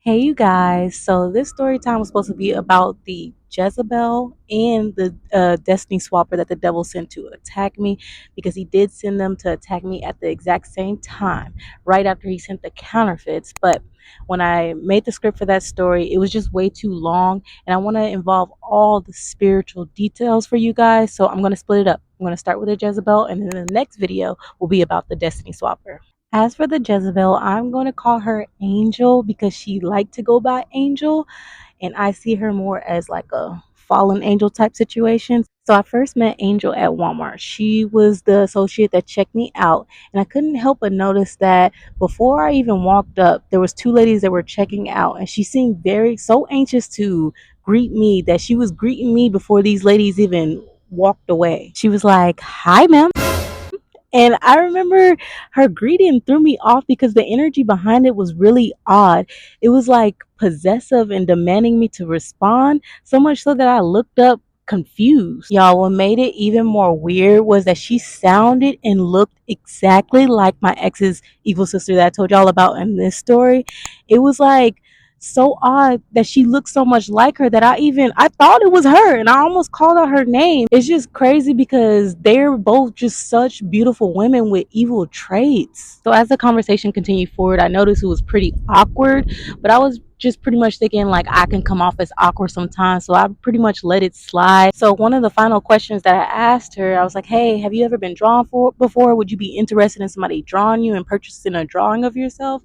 Hey, you guys. So, this story time was supposed to be about the Jezebel and the Destiny Swapper that the devil sent to attack me because he did send them to attack me at the exact same time, right after he sent the counterfeits. But when I made the script for that story, it was just way too long, and I want to involve all the spiritual details for you guys. So, I'm going to split it up. I'm going to start with the Jezebel, and then the next video will be about the Destiny Swapper. As for the Jezebel, I'm going to call her Angel because she liked to go by Angel, and I see her more as like a fallen angel type situation. So I first met Angel at Walmart. She was the associate that checked me out, and I couldn't help but notice that before I even walked up, there was two ladies that were checking out, and she seemed very so anxious to greet me that she was greeting me before these ladies even walked away. She was like, "Hi, ma'am." And I remember her greeting threw me off because the energy behind it was really odd. It was like possessive and demanding me to respond, so much so that I looked up confused. Y'all, what made it even more weird was that she sounded and looked exactly like my ex's evil sister that I told y'all about in this story. It was like so odd that she looked so much like her that I thought it was her and I almost called out her name. It's just crazy because they're both just such beautiful women with evil traits. So as the conversation continued forward, I noticed it was pretty awkward, but I was just pretty much thinking like I can come off as awkward sometimes, so I pretty much let it slide. So one of the final questions that I asked her, I was like, "Hey, have you ever been drawn for before? Would you be interested in somebody drawing you and purchasing a drawing of yourself?"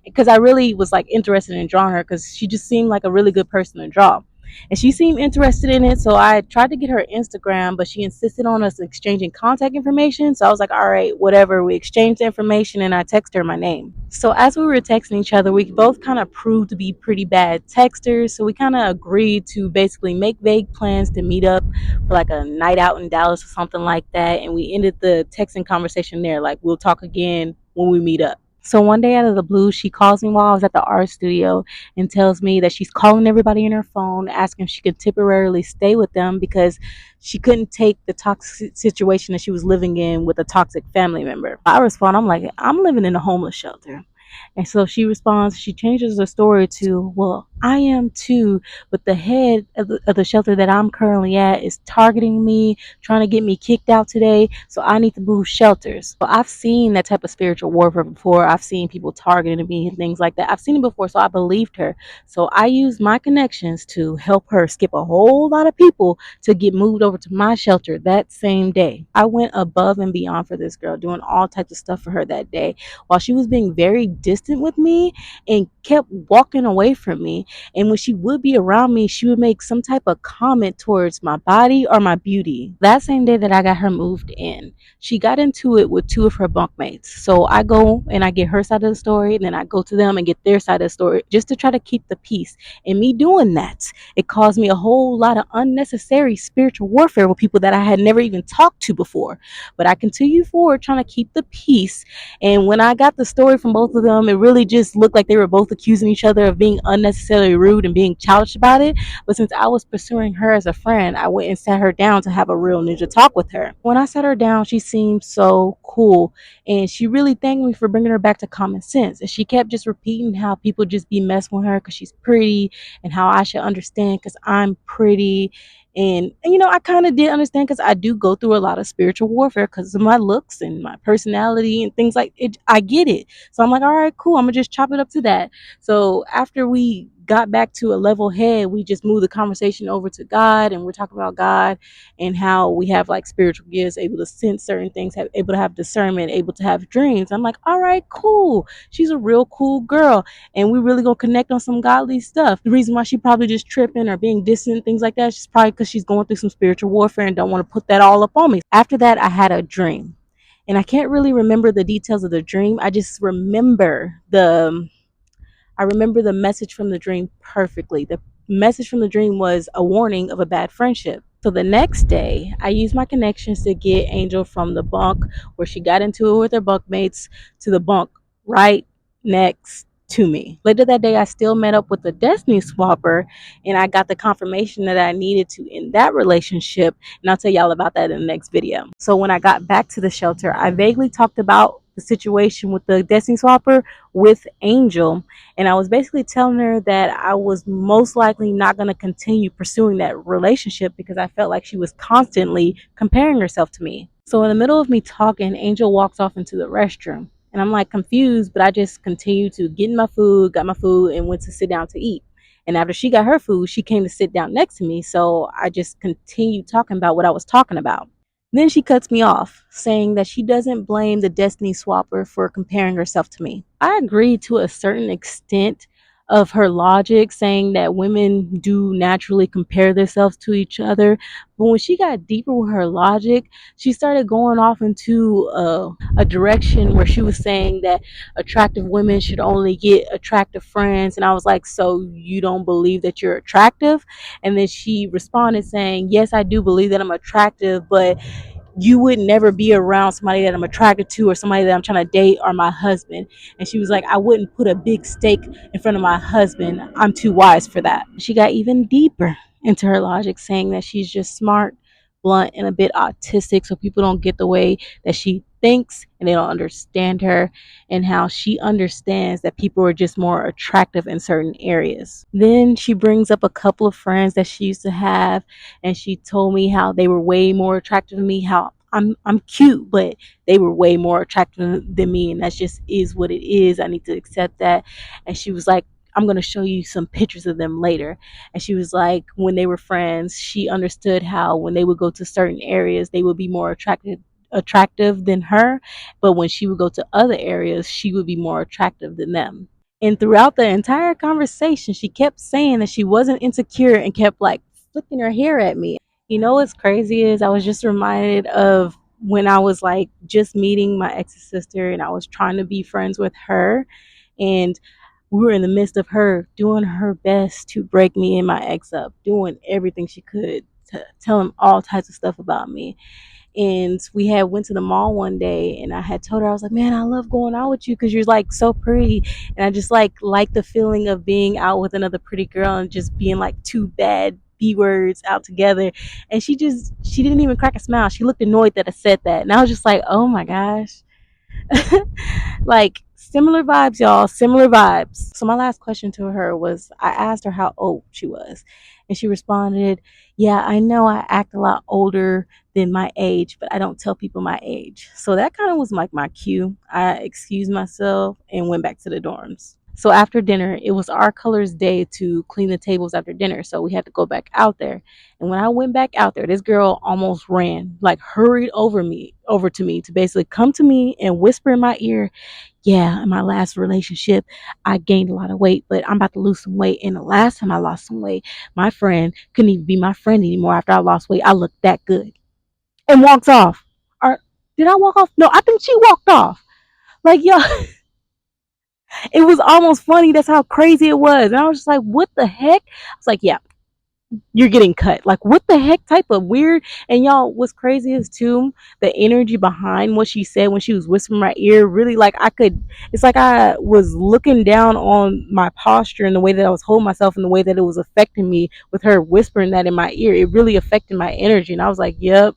Because I really was like interested in drawing her because she just seemed like a really good person to draw. And she seemed interested in it, so I tried to get her Instagram, but she insisted on us exchanging contact information. So I was like, all right, whatever. We exchanged the information and I texted her my name. So as we were texting each other, we both kind of proved to be pretty bad texters. So we kind of agreed to basically make vague plans to meet up for like a night out in Dallas or something like that. And we ended the texting conversation there. Like, we'll talk again when we meet up. So one day out of the blue, she calls me while I was at the art studio and tells me that she's calling everybody in her phone, asking if she could temporarily stay with them because she couldn't take the toxic situation that she was living in with a toxic family member. I respond, I'm like, I'm living in a homeless shelter. And so she responds, she changes the story to, well, I am too, but the head of the shelter that I'm currently at is targeting me, trying to get me kicked out today. So I need to move shelters. So I've seen that type of spiritual warfare before. I've seen people targeting me and things like that. I've seen it before, so I believed her. So I used my connections to help her skip a whole lot of people to get moved over to my shelter that same day. I went above and beyond for this girl, doing all types of stuff for her that day while she was being very distant with me and kept walking away from me. And when she would be around me, she would make some type of comment towards my body or my beauty. That same day that I got her moved in, she got into it with two of her bunkmates. So I go and I get her side of the story, and then I go to them and get their side of the story just to try to keep the peace. And me doing that, it caused me a whole lot of unnecessary spiritual warfare with people that I had never even talked to before. But I continued forward trying to keep the peace, and when I got the story from both of them, it really just looked like they were both accusing each other of being unnecessarily rude and being childish about it. But since I was pursuing her as a friend, I went and sat her down to have a real ninja talk with her. When I sat her down, she seemed so cool, and she really thanked me for bringing her back to common sense. And she kept just repeating how people just be messing with her because she's pretty, and how I should understand because I'm pretty. And you know, I kind of did understand because I do go through a lot of spiritual warfare because of my looks and my personality and things like it. I get it. So I'm like, all right, cool. I'm going to just chop it up to that. So after we got back to a level head, we just moved the conversation over to God, and we're talking about God and how we have like spiritual gifts, able to sense certain things, able to have discernment, able to have dreams. I'm like, all right, cool. She's a real cool girl, and we really gonna connect on some godly stuff. The reason why she probably just tripping or being distant, things like that, she's probably because she's going through some spiritual warfare and don't want to put that all up on me. After that, I had a dream, and I can't really remember the details of the dream. I remember the message from the dream perfectly. The message from the dream was a warning of a bad friendship. So the next day, I used my connections to get Angel from the bunk where she got into it with her bunkmates to the bunk right next to me. Later that day, I still met up with the Destiny Swapper, and I got the confirmation that I needed to end that relationship. And I'll tell y'all about that in the next video. So when I got back to the shelter, I vaguely talked about the situation with the Destiny Swapper with Angel. And I was basically telling her that I was most likely not going to continue pursuing that relationship because I felt like she was constantly comparing herself to me. So in the middle of me talking, Angel walks off into the restroom. And I'm like confused, but I just continued to get in my food, got my food, and went to sit down to eat. And after she got her food, she came to sit down next to me. So I just continued talking about what I was talking about. Then she cuts me off, saying that she doesn't blame the Destiny Swapper for comparing herself to me. I agree to a certain extent of her logic, saying that women do naturally compare themselves to each other. But when she got deeper with her logic, she started going off into a direction where she was saying that attractive women should only get attractive friends. And I was like, so you don't believe that you're attractive? And then she responded saying, yes, I do believe that I'm attractive, but you would never be around somebody that I'm attracted to or somebody that I'm trying to date or my husband. And she was like, I wouldn't put a big stake in front of my husband. I'm too wise for that. She got even deeper into her logic, saying that she's just smart, blunt, and a bit autistic, so people don't get the way that she thinks and they don't understand her, and how she understands that people are just more attractive in certain areas. Then she brings up a couple of friends that she used to have, and she told me how they were way more attractive than me, how I'm cute, but they were way more attractive than me, and that just is what it is. I need to accept that. And she was like, I'm going to show you some pictures of them later. And she was like, when they were friends, she understood how when they would go to certain areas, they would be more attractive than her, but when she would go to other areas, she would be more attractive than them. And throughout the entire conversation, she kept saying that she wasn't insecure and kept like flicking her hair at me. You know what's crazy is I was just reminded of when I was like just meeting my ex's sister and I was trying to be friends with her, and we were in the midst of her doing her best to break me and my ex up, doing everything she could to tell him all types of stuff about me. And we had went to the mall one day, and I had told her, I was like, man, I love going out with you because you're like so pretty. And I just like the feeling of being out with another pretty girl and just being like two bad B words out together. And she didn't even crack a smile. She looked annoyed that I said that, and I was just like, oh my gosh. Like similar vibes, y'all, similar vibes. So my last question to her was, I asked her how old she was, and she responded, yeah, I know I act a lot older than my age, but I don't tell people my age. So that kind of was like my cue. I excused myself and went back to the dorms. So after dinner, it was our colors day to clean the tables after dinner, so we had to go back out there. And when I went back out there, this girl almost ran, like hurried over to me to basically come to me and whisper in my ear, yeah, in my last relationship, I gained a lot of weight, but I'm about to lose some weight. And the last time I lost some weight, my friend couldn't even be my friend anymore after I lost weight. I looked that good. And walks off. Or did I walk off? No, I think she walked off. Like, yo, it was almost funny. That's how crazy it was. And I was just like, what the heck? I was like, yeah, you're getting cut. Like, what the heck type of weird? And y'all, what's crazy is too the energy behind what she said when she was whispering in my ear. Really, like it's like I was looking down on my posture and the way that I was holding myself and the way that it was affecting me with her whispering that in my ear. It really affected my energy, and I was like, yep,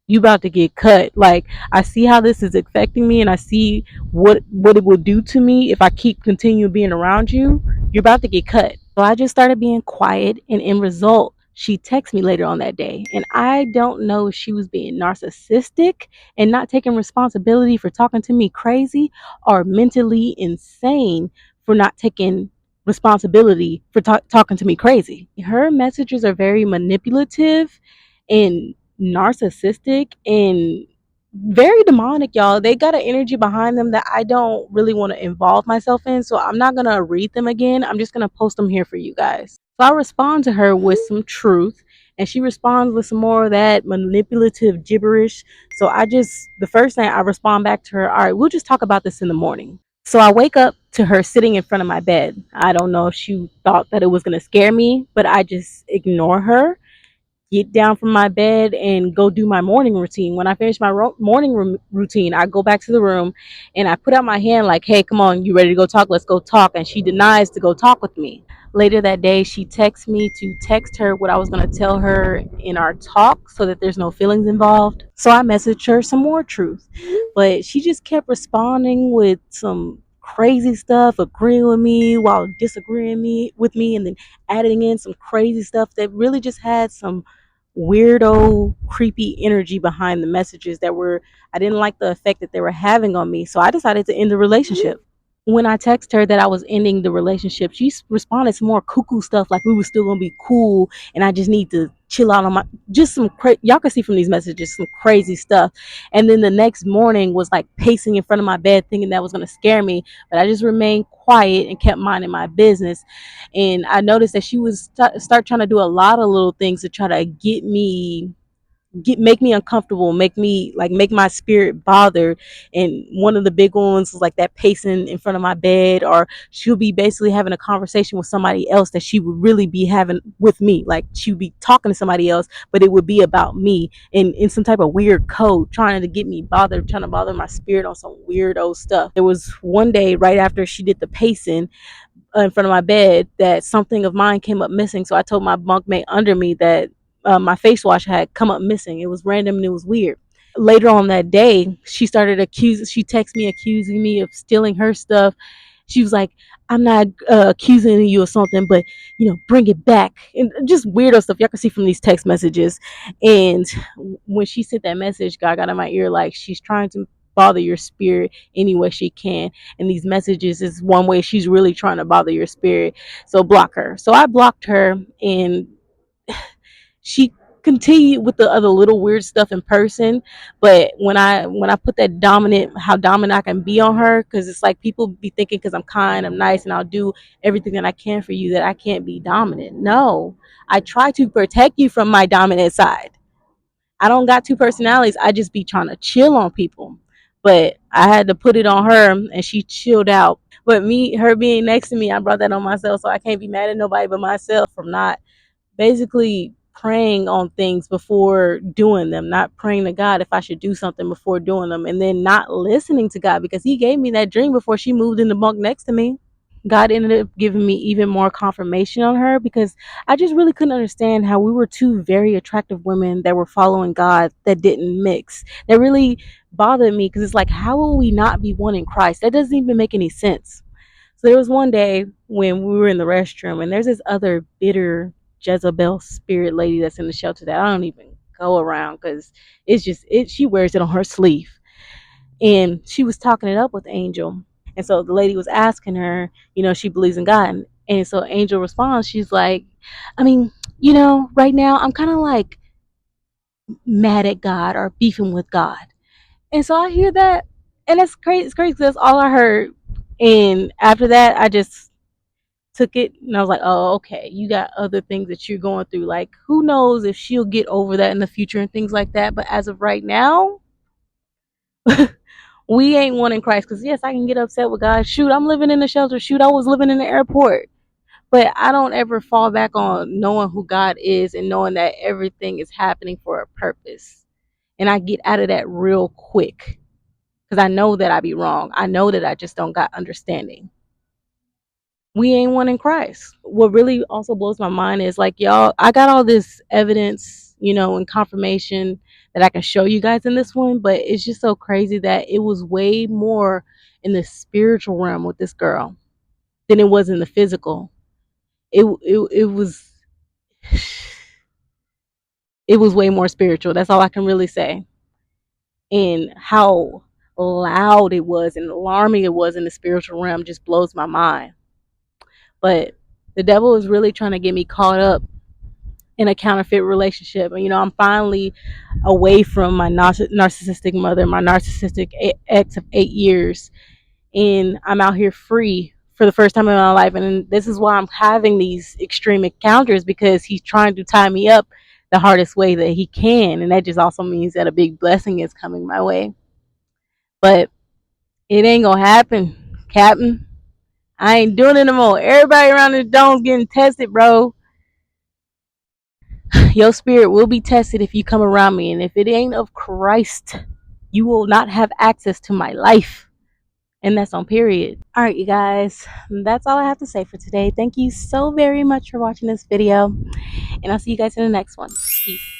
you about to get cut. Like, I see how this is affecting me, and I see what it will do to me if I keep continuing being around you. You're about to get cut. So I just started being quiet, and in result, she texted me later on that day, and I don't know if she was being narcissistic and not taking responsibility for talking to me crazy, or mentally insane for not taking responsibility for talking to me crazy. Her messages are very manipulative and narcissistic and very demonic, y'all. They got an energy behind them that I don't really want to involve myself in, so I'm not gonna read them again. I'm just gonna post them here for you guys. So I respond to her with some truth, and she responds with some more of that manipulative gibberish. So the first thing I respond back to her, all right, we'll just talk about this in the morning. So I wake up to her sitting in front of my bed. I don't know if she thought that it was gonna scare me, but I just ignore her. get down from my bed and go do my morning routine. When I finish my morning routine, I go back to the room and I put out my hand like, hey, come on, you ready to go talk? Let's go talk. And she denies to go talk with me. Later that day, she texts me to text her what I was going to tell her in our talk so that there's no feelings involved. So I messaged her some more truth. But she just kept responding with some crazy stuff, agreeing with me while disagreeing with me, and then adding in some crazy stuff that really just had some weirdo, creepy energy behind the messages that were, I didn't like the effect that they were having on me. So I decided to end the relationship. When I texted her that I was ending the relationship, she responded some more cuckoo stuff like we were still gonna be cool, and I just need to chill out on my just some y'all can see from these messages some crazy stuff. And then the next morning was like pacing in front of my bed, thinking that was gonna scare me, but I just remained quiet and kept minding my business. And I noticed that she was start trying to do a lot of little things to try to make me uncomfortable, make my spirit bothered. And one of the big ones was like that pacing in front of my bed, or she'll be basically having a conversation with somebody else that she would really be having with me. Like she would be talking to somebody else, but it would be about me in some type of weird code, trying to get me bothered, trying to bother my spirit on some weirdo stuff. There was one day right after she did the pacing in front of my bed that something of mine came up missing. So I told my bunkmate under me that my face wash had come up missing. It was random and it was weird. Later on that day, she texted me accusing me of stealing her stuff. She was like, I'm not accusing you of something, but bring it back, and just weirdo stuff y'all can see from these text messages. And when she sent that message, God got in my ear like she's trying to bother your spirit any way she can, and these messages is one way she's really trying to bother your spirit. So block her. So I blocked her, and she continued with the other little weird stuff in person. But when I put that dominant, how dominant I can be on her, because it's like people be thinking because I'm kind, I'm nice, and I'll do everything that I can for you, that I can't be dominant. No, I try to protect you from my dominant side. I don't got two personalities. I just be trying to chill on people. But I had to put it on her, and she chilled out. But her being next to me, I brought that on myself, so I can't be mad at nobody but myself from not basically praying on things before doing them, not praying to God if I should do something before doing them, and then not listening to God because He gave me that dream before she moved in the bunk next to me. God ended up giving me even more confirmation on her because I just really couldn't understand how we were two very attractive women that were following God that didn't mix. That really bothered me because it's like, how will we not be one in Christ? That doesn't even make any sense. So there was one day when we were in the restroom, and there's this other bitter Jezebel spirit lady that's in the shelter that I don't even go around because it's just she wears it on her sleeve. And she was talking it up with Angel. And so the lady was asking her, she believes in God. And so Angel responds, she's like, I mean, right now I'm kind of like mad at God or beefing with God. And so I hear that, and that's crazy. It's crazy 'cause that's all I heard. And after that, I just took it and I was like, oh, okay, you got other things that you're going through. Like, who knows if she'll get over that in the future and things like that. But as of right now, we ain't one in Christ. Because, yes, I can get upset with God. Shoot, I'm living in the shelter. Shoot, I was living in the airport. But I don't ever fall back on knowing who God is and knowing that everything is happening for a purpose. And I get out of that real quick because I know that I be wrong. I know that I just don't got understanding. We ain't one in Christ. What really also blows my mind is like, y'all, I got all this evidence, and confirmation that I can show you guys in this one, but it's just so crazy that it was way more in the spiritual realm with this girl than it was in the physical. It was way more spiritual. That's all I can really say. And how loud it was and alarming it was in the spiritual realm just blows my mind. But the devil is really trying to get me caught up in a counterfeit relationship. And I'm finally away from my narcissistic mother, my narcissistic ex of 8 years, and I'm out here free for the first time in my life. And this is why I'm having these extreme encounters, because he's trying to tie me up the hardest way that he can, and that just also means that a big blessing is coming my way. But it ain't gonna happen, Captain. I ain't doing it no more. Everybody around this dome's getting tested, bro. Your spirit will be tested if you come around me, and if it ain't of Christ, you will not have access to my life. And that's on period. All right, you guys, that's all I have to say for today. Thank you so very much for watching this video, and I'll see you guys in the next one. Peace.